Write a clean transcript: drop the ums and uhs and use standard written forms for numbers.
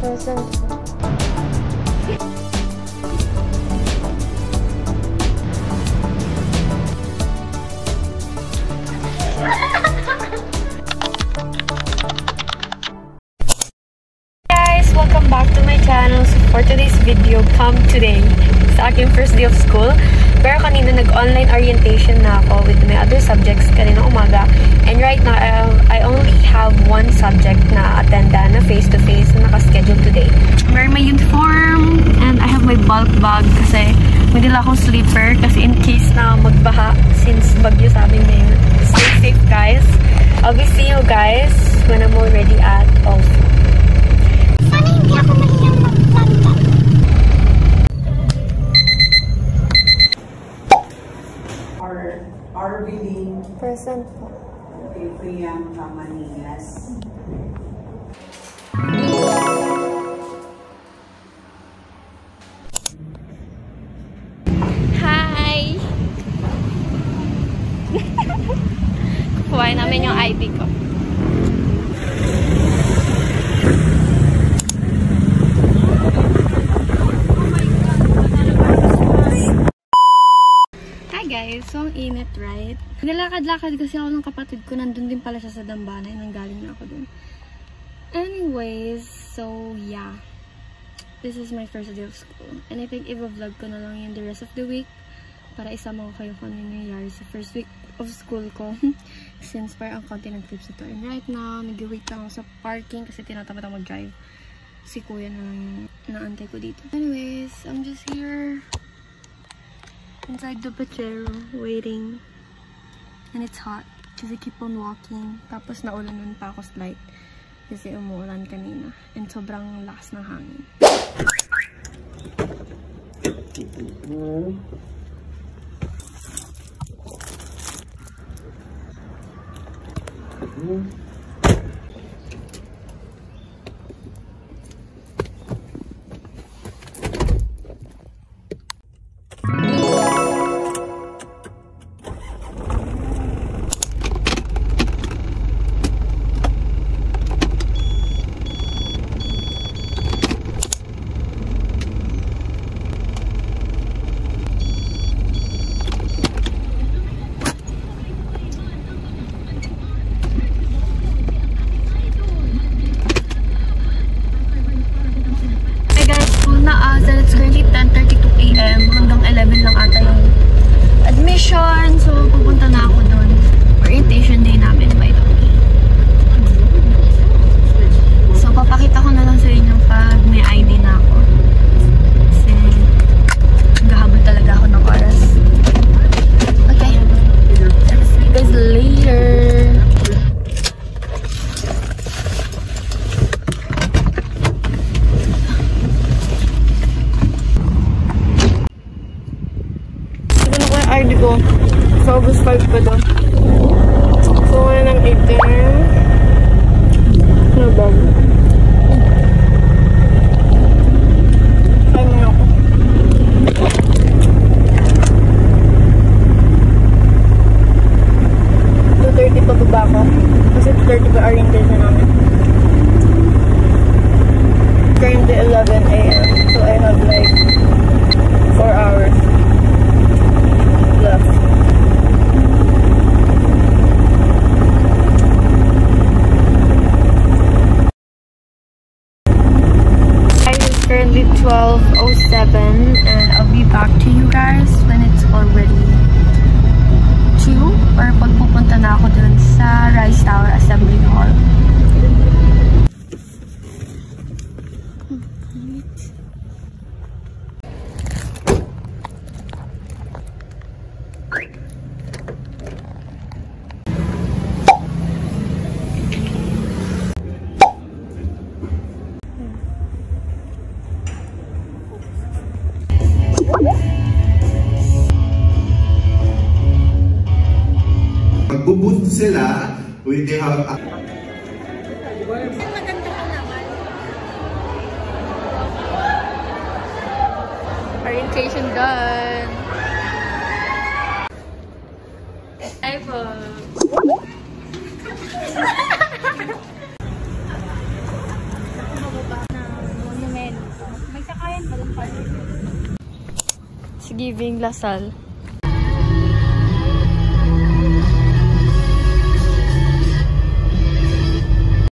Present. Guys, welcome back to my channel. So for today's video, come today sa aking first day of school. Pero kanina nag-online orientation na ako with my other subjects kanina umaga. And right now, I only have one subject na attenda na face-to-face na naka-schedule today. I'm wearing my uniform and I have my bulk bag kasi may dala akong sleeper kasi in case na magbaha since bagyo sa amin ngayon. Stay safe guys. I'll be seeing you guys when I'm already at off. Sana hindi ako mahiyang magplanta. Arviling. Present po. Okay, Priyanka Manilas. Hi! Kukuhain namin yung ID ko. Guys, so ang init, right? Nilakad-lakad kasi ako ng kapatid ko. Nandun din pala siya sa Dambanay. Nanggaling na ako dun. Anyways, so yeah. This is my first day of school. And I think i-vlog ko na lang yung the rest of the week para isama ko kayo kung ano nangyayari sa first week of school ko. Since parang ang konti ng clips ito. And right now, nag-wait lang ako sa parking kasi tinatamad ako mag-drive. Si kuya na lang naantay ko dito. Anyways, I'm just here inside the Pachero, waiting. And it's hot because I keep on walking. Tapos naulanan pa ako slight kasi umuulan kanina. And sobrang lakas ng hangin. It's currently 10:32 AM. Hanggang 11 lang ata yung admission. So, pupunta na ako doon. Orientation day namin, by the way. So, papakita ko na lang sa inyo pag may ID na ako. Kasi, naghahabol talaga ako ng oras. Okay. I'll see you guys later. ID ko. Sa August 5 pa daw. So, ngayon ang 18. Ano ba? Saan na ako? 2:30 pa baba ako. Kasi 2:30 pa orientation namin. Currently 11 AM. So, I have like 4 hours. It's currently 12:07 and I'll be back to you guys when it's already 2 or pag pupunta na ako dun sa Rice Tower Assembly Hall. Magbuboost sila when they have orientation done. iPhone. It's giving Lasal.